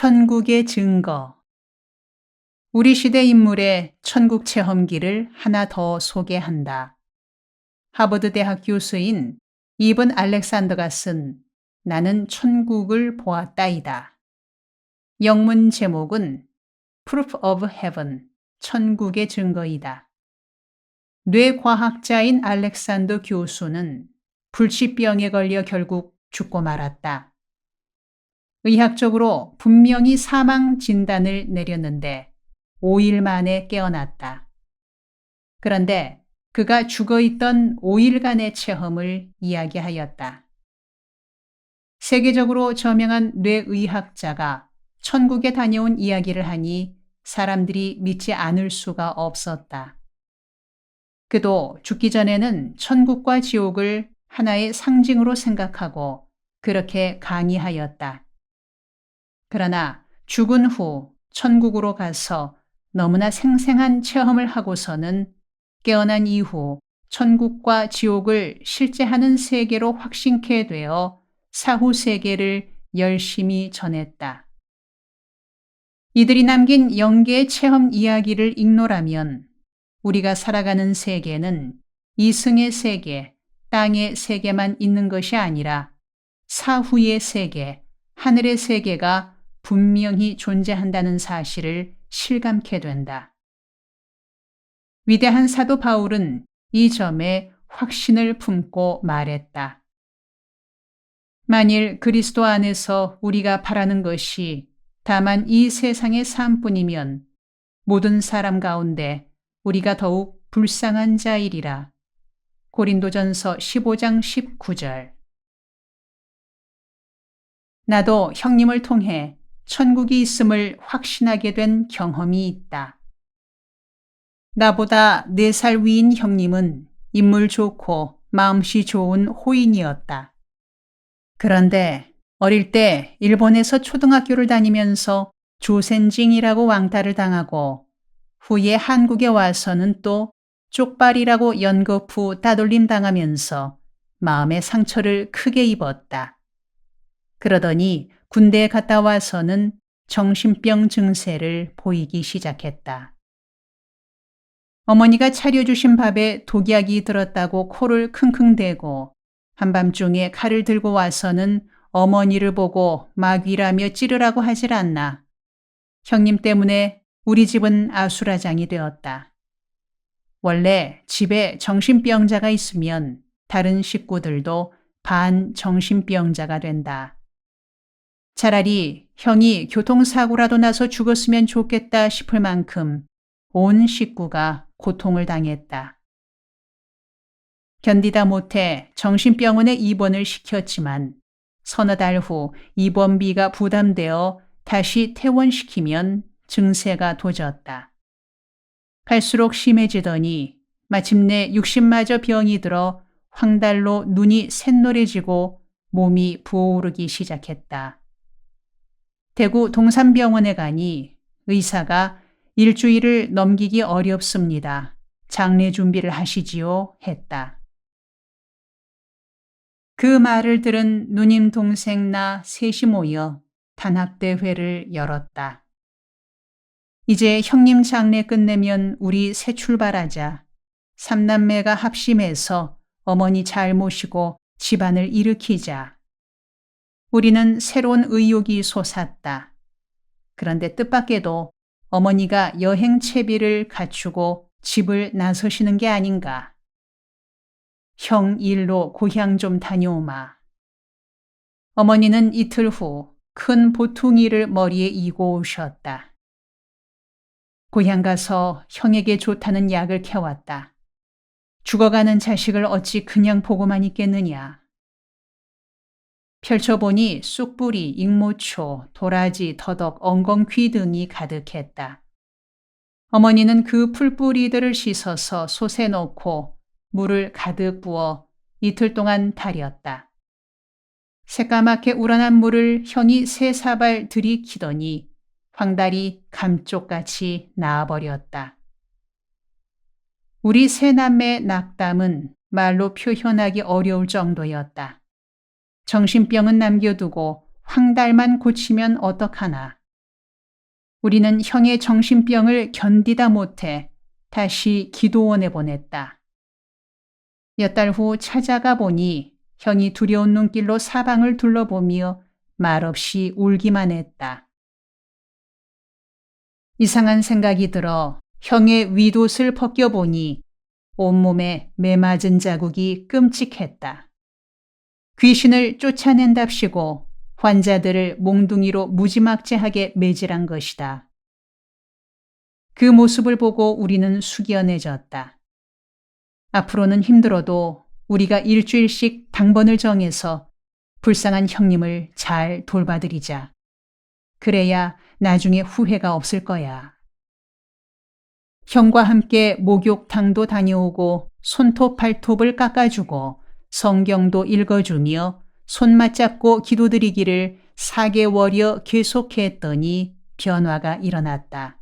천국의 증거. 우리 시대 인물의 천국 체험기를 하나 더 소개한다. 하버드 대학 교수인 이븐 알렉산더가 쓴 나는 천국을 보았다이다. 영문 제목은 Proof of Heaven, 천국의 증거이다. 뇌과학자인 알렉산더 교수는 불치병에 걸려 결국 죽고 말았다. 의학적으로 분명히 사망 진단을 내렸는데 5일 만에 깨어났다. 그런데 그가 죽어있던 5일간의 체험을 이야기하였다. 세계적으로 저명한 뇌의학자가 천국에 다녀온 이야기를 하니 사람들이 믿지 않을 수가 없었다. 그도 죽기 전에는 천국과 지옥을 하나의 상징으로 생각하고 그렇게 강의하였다. 그러나 죽은 후 천국으로 가서 너무나 생생한 체험을 하고서는 깨어난 이후 천국과 지옥을 실제하는 세계로 확신케 되어 사후 세계를 열심히 전했다. 이들이 남긴 영계의 체험 이야기를 읽노라면 우리가 살아가는 세계는 이승의 세계, 땅의 세계만 있는 것이 아니라 사후의 세계, 하늘의 세계가 분명히 존재한다는 사실을 실감케 된다. 위대한 사도 바울은 이 점에 확신을 품고 말했다. 만일 그리스도 안에서 우리가 바라는 것이 다만 이 세상의 삶뿐이면 모든 사람 가운데 우리가 더욱 불쌍한 자이리라. 고린도전서 15장 19절. 나도 형님을 통해 천국이 있음을 확신하게 된 경험이 있다. 나보다 4살 위인 형님은 인물 좋고 마음씨 좋은 호인이었다. 그런데 어릴 때 일본에서 초등학교를 다니면서 조센징이라고 왕따를 당하고 후에 한국에 와서는 또 쪽발이라고 연거푸 따돌림 당하면서 마음의 상처를 크게 입었다. 그러더니 군대에 갔다 와서는 정신병 증세를 보이기 시작했다. 어머니가 차려주신 밥에 독약이 들었다고 코를 킁킁대고 한밤중에 칼을 들고 와서는 어머니를 보고 마귀라며 찌르라고 하질 않나. 형님 때문에 우리 집은 아수라장이 되었다. 원래 집에 정신병자가 있으면 다른 식구들도 반 정신병자가 된다. 차라리 형이 교통사고라도 나서 죽었으면 좋겠다 싶을 만큼 온 식구가 고통을 당했다. 견디다 못해 정신병원에 입원을 시켰지만 서너 달 후 입원비가 부담되어 다시 퇴원시키면 증세가 도졌다. 갈수록 심해지더니 마침내 육신마저 병이 들어 황달로 눈이 샛노래지고 몸이 부어오르기 시작했다. 대구 동산병원에 가니 의사가 일주일을 넘기기 어렵습니다. 장례 준비를 하시지요 했다. 그 말을 들은 누님 동생 나 셋이 모여 단합대회를 열었다. 이제 형님 장례 끝내면 우리 새 출발하자. 삼남매가 합심해서 어머니 잘 모시고 집안을 일으키자. 우리는 새로운 의욕이 솟았다. 그런데 뜻밖에도 어머니가 여행 채비를 갖추고 집을 나서시는 게 아닌가. 형 일로 고향 좀 다녀오마. 어머니는 이틀 후 큰 보퉁이를 머리에 이고 오셨다. 고향 가서 형에게 좋다는 약을 캐왔다. 죽어가는 자식을 어찌 그냥 보고만 있겠느냐. 펼쳐보니 쑥뿌리, 익모초, 도라지, 더덕, 엉겅퀴 등이 가득했다. 어머니는 그 풀뿌리들을 씻어서 솥에 넣고 물을 가득 부어 이틀 동안 달였다. 새까맣게 우러난 물을 형이 세 사발 들이키더니 황달이 감쪽같이 나아버렸다. 우리 세 남매의 낙담은 말로 표현하기 어려울 정도였다. 정신병은 남겨두고 황달만 고치면 어떡하나. 우리는 형의 정신병을 견디다 못해 다시 기도원에 보냈다. 몇 달 후 찾아가 보니 형이 두려운 눈길로 사방을 둘러보며 말없이 울기만 했다. 이상한 생각이 들어 형의 윗옷을 벗겨보니 온몸에 매맞은 자국이 끔찍했다. 귀신을 쫓아낸답시고 환자들을 몽둥이로 무지막지하게 매질한 것이다. 그 모습을 보고 우리는 숙연해졌다. 앞으로는 힘들어도 우리가 일주일씩 당번을 정해서 불쌍한 형님을 잘 돌봐드리자. 그래야 나중에 후회가 없을 거야. 형과 함께 목욕탕도 다녀오고 손톱 발톱을 깎아주고 성경도 읽어주며 손 맞잡고 기도드리기를 4개월여 계속했더니 변화가 일어났다.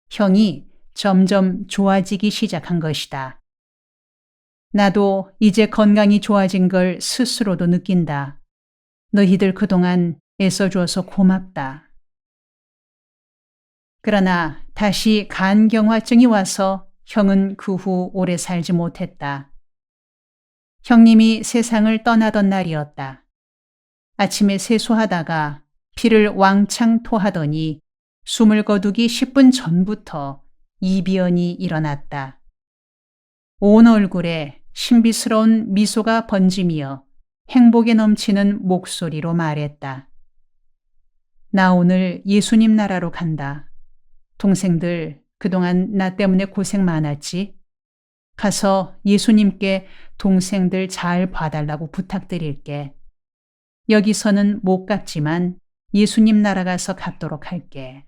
형이 점점 좋아지기 시작한 것이다. 나도 이제 건강이 좋아진 걸 스스로도 느낀다. 너희들 그동안 애써줘서 고맙다. 그러나 다시 간경화증이 와서 형은 그 후 오래 살지 못했다. 형님이 세상을 떠나던 날이었다. 아침에 세수하다가 피를 왕창 토하더니 숨을 거두기 10분 전부터 이변이 일어났다. 온 얼굴에 신비스러운 미소가 번지며 행복에 넘치는 목소리로 말했다. 나 오늘 예수님 나라로 간다. 동생들 그동안 나 때문에 고생 많았지? 가서 예수님께 동생들 잘 봐달라고 부탁드릴게. 여기서는 못 갚지만 예수님 나라 가서 갚도록 할게.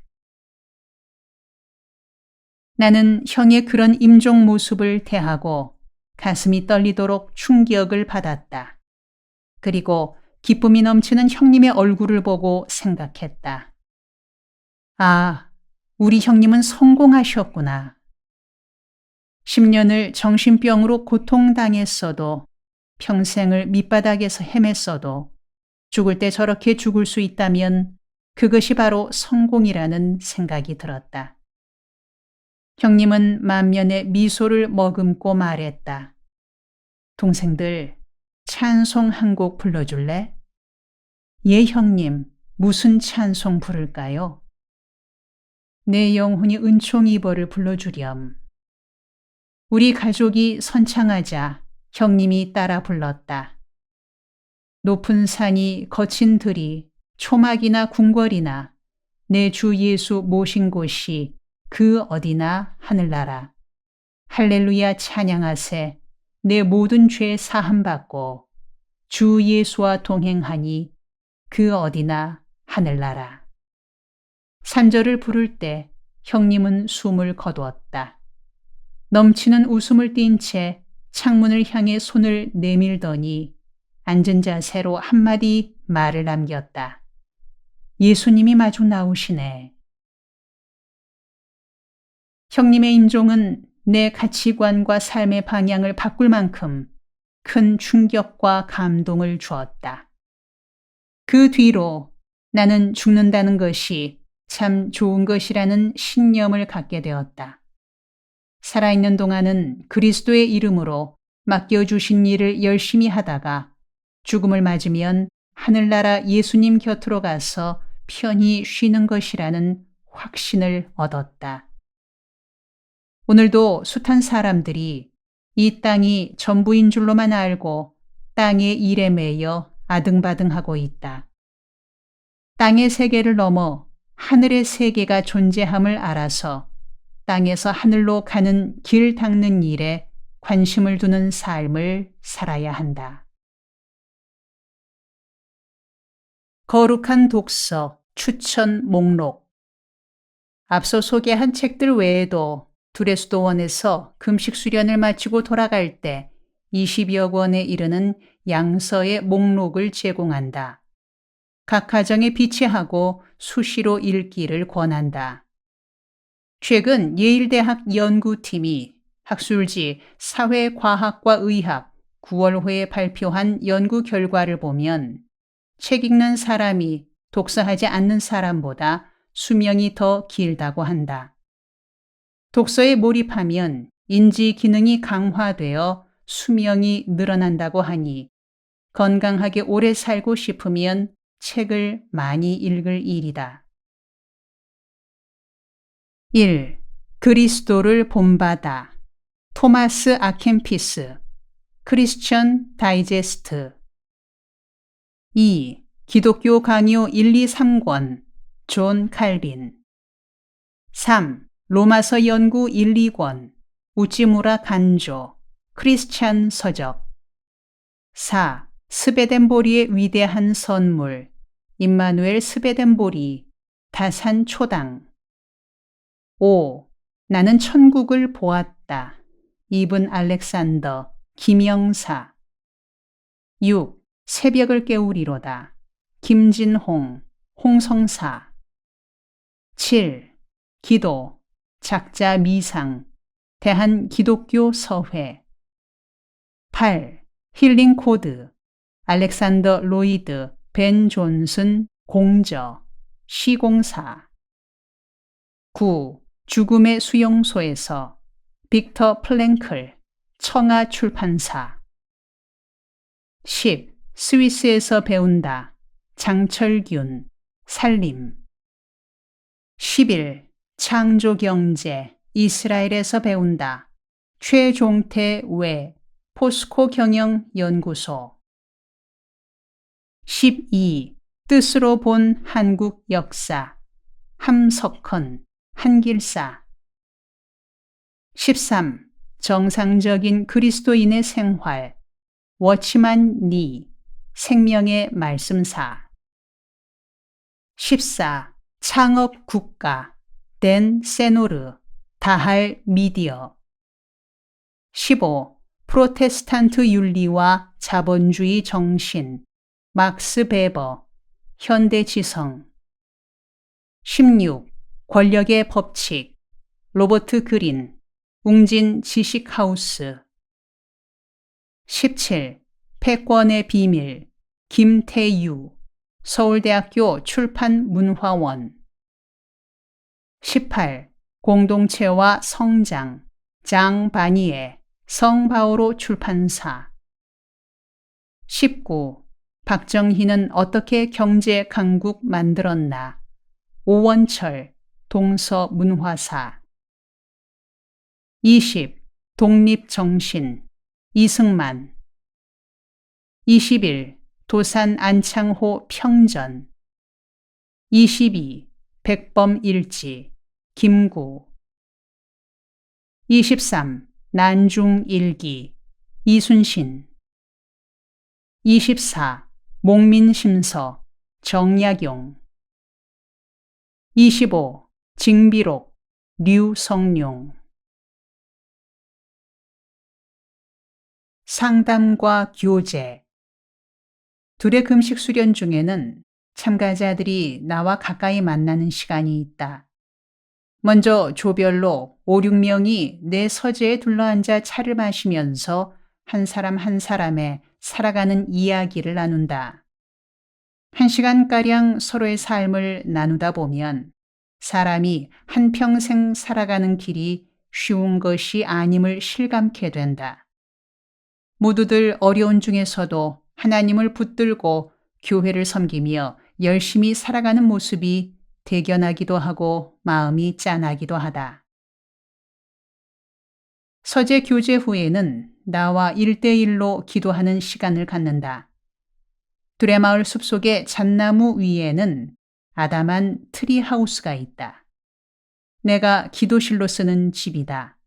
나는 형의 그런 임종 모습을 대하고 가슴이 떨리도록 충격을 받았다. 그리고 기쁨이 넘치는 형님의 얼굴을 보고 생각했다. 아, 우리 형님은 성공하셨구나. 10년을 정신병으로 고통당했어도 평생을 밑바닥에서 헤맸어도 죽을 때 저렇게 죽을 수 있다면 그것이 바로 성공이라는 생각이 들었다. 형님은 만면에 미소를 머금고 말했다. 동생들, 찬송 한 곡 불러줄래? 예, 형님, 무슨 찬송 부를까요? 내 영혼이 은총이버를 불러주렴. 우리 가족이 선창하자 형님이 따라 불렀다. 높은 산이 거친 들이 초막이나 궁궐이나 내 주 예수 모신 곳이 그 어디나 하늘나라. 할렐루야 찬양하세. 내 모든 죄 사함받고 주 예수와 동행하니 그 어디나 하늘나라. 3절을 부를 때 형님은 숨을 거두었다. 넘치는 웃음을 띤 채 창문을 향해 손을 내밀더니 앉은 자세로 한마디 말을 남겼다. 예수님이 마주 나오시네. 형님의 임종은 내 가치관과 삶의 방향을 바꿀 만큼 큰 충격과 감동을 주었다. 그 뒤로 나는 죽는다는 것이 참 좋은 것이라는 신념을 갖게 되었다. 살아있는 동안은 그리스도의 이름으로 맡겨주신 일을 열심히 하다가 죽음을 맞으면 하늘나라 예수님 곁으로 가서 편히 쉬는 것이라는 확신을 얻었다. 오늘도 숱한 사람들이 이 땅이 전부인 줄로만 알고 땅의 일에 매여 아등바등하고 있다. 땅의 세계를 넘어 하늘의 세계가 존재함을 알아서 땅에서 하늘로 가는 길 닦는 일에 관심을 두는 삶을 살아야 한다. 거룩한 독서 추천 목록. 앞서 소개한 책들 외에도 두레스도원에서 금식 수련을 마치고 돌아갈 때 20여 권에 이르는 양서의 목록을 제공한다. 각 가정에 비치하고 수시로 읽기를 권한다. 최근 예일대학 연구팀이 학술지 사회과학과 의학 9월호에 발표한 연구 결과를 보면 책 읽는 사람이 독서하지 않는 사람보다 수명이 더 길다고 한다. 독서에 몰입하면 인지 기능이 강화되어 수명이 늘어난다고 하니 건강하게 오래 살고 싶으면 책을 많이 읽을 일이다. 1. 그리스도를 본받아. 토마스 아켄피스, 크리스천 다이제스트. 2. 기독교 강요 1, 2, 3권, 존 칼빈. 3. 로마서 연구 1, 2권, 우찌무라 간조, 크리스찬 서적. 4. 스베덴보리의 위대한 선물, 임마누엘 스베덴보리, 다산 초당. 5. 나는 천국을 보았다. 이븐 알렉산더, 김영사. 6. 새벽을 깨우리로다. 김진홍, 홍성사. 7. 기도, 작자 미상, 대한기독교 서회. 8. 힐링 코드, 알렉산더 로이드, 벤 존슨, 공저, 시공사. 9. 죽음의 수용소에서, 빅터 플랭클, 청아 출판사. 10. 스위스에서 배운다. 장철균, 살림. 11. 창조경제, 이스라엘에서 배운다. 최종태 외, 포스코 경영연구소. 12. 뜻으로 본 한국 역사, 함석헌, 한길사. 13. 정상적인 그리스도인의 생활, 워치만 리, 생명의 말씀사. 14. 창업 국가, 댄 세노르, 다할 미디어. 15. 프로테스탄트 윤리와 자본주의 정신, 막스 베버, 현대지성. 16. 권력의 법칙, 로버트 그린, 웅진 지식하우스. 17. 패권의 비밀, 김태유, 서울대학교 출판문화원. 18. 공동체와 성장, 장바니에, 성바오로 출판사. 19. 박정희는 어떻게 경제 강국 만들었나, 오원철, 동서문화사. 20. 독립정신, 이승만. 21. 도산 안창호 평전. 22. 백범일지, 김구. 23. 난중일기, 이순신. 24. 목민심서, 정약용. 25. 징비록, 류성룡. 상담과 교제. 둘의 금식 수련 중에는 참가자들이 나와 가까이 만나는 시간이 있다. 먼저 조별로 5, 6명이 내 서재에 둘러앉아 차를 마시면서 한 사람 한 사람의 살아가는 이야기를 나눈다. 1시간가량 서로의 삶을 나누다 보면 사람이 한평생 살아가는 길이 쉬운 것이 아님을 실감케 된다. 모두들 어려운 중에서도 하나님을 붙들고 교회를 섬기며 열심히 살아가는 모습이 대견하기도 하고 마음이 짠하기도 하다. 서재 교제 후에는 나와 1대1로 기도하는 시간을 갖는다. 두레마을 숲속의 잣나무 위에는 아담한 트리하우스가 있다. 내가 기도실로 쓰는 집이다.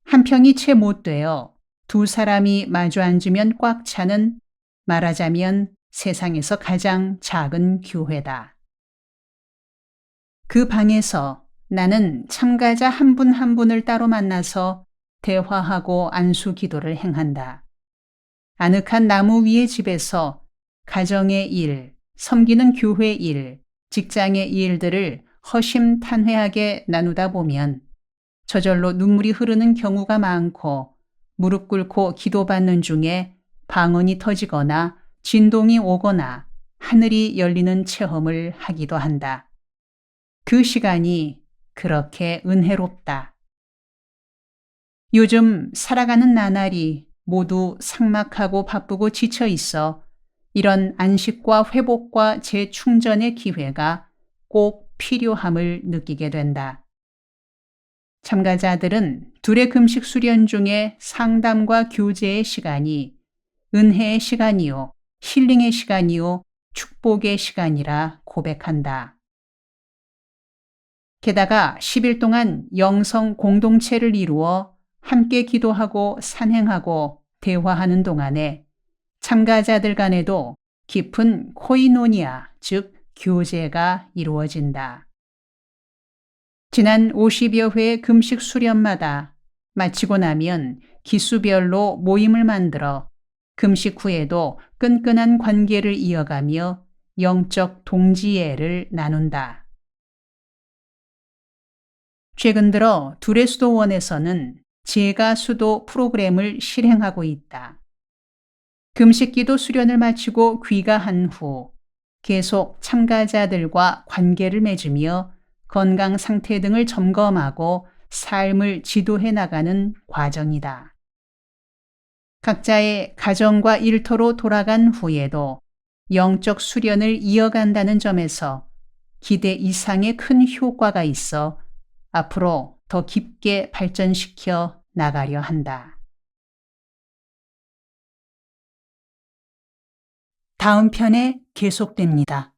한 평이 채 못 되어 두 사람이 마주 앉으면 꽉 차는, 말하자면 세상에서 가장 작은 교회다. 그 방에서 나는 참가자 한 분 한 분을 따로 만나서 대화하고 안수 기도를 행한다. 아늑한 나무 위의 집에서 가정의 일, 섬기는 교회 일, 직장의 일들을 허심탄회하게 나누다 보면 저절로 눈물이 흐르는 경우가 많고, 무릎 꿇고 기도받는 중에 방언이 터지거나 진동이 오거나 하늘이 열리는 체험을 하기도 한다. 그 시간이 그렇게 은혜롭다. 요즘 살아가는 나날이 모두 삭막하고 바쁘고 지쳐 있어 이런 안식과 회복과 재충전의 기회가 꼭 필요함을 느끼게 된다. 참가자들은 둘의 금식 수련 중에 상담과 교제의 시간이 은혜의 시간이요, 힐링의 시간이요, 축복의 시간이라 고백한다. 게다가 10일 동안 영성 공동체를 이루어 함께 기도하고 산행하고 대화하는 동안에 참가자들 간에도 깊은 코이노니아, 즉 교제가 이루어진다. 지난 50여 회의 금식 수련마다 마치고 나면 기수별로 모임을 만들어 금식 후에도 끈끈한 관계를 이어가며 영적 동지애를 나눈다. 최근 들어 둘의 수도원에서는 제가 수도 프로그램을 실행하고 있다. 금식 기도 수련을 마치고 귀가한 후 계속 참가자들과 관계를 맺으며 건강 상태 등을 점검하고 삶을 지도해 나가는 과정이다. 각자의 가정과 일터로 돌아간 후에도 영적 수련을 이어간다는 점에서 기대 이상의 큰 효과가 있어 앞으로 더 깊게 발전시켜 나가려 한다. 다음 편에 계속됩니다.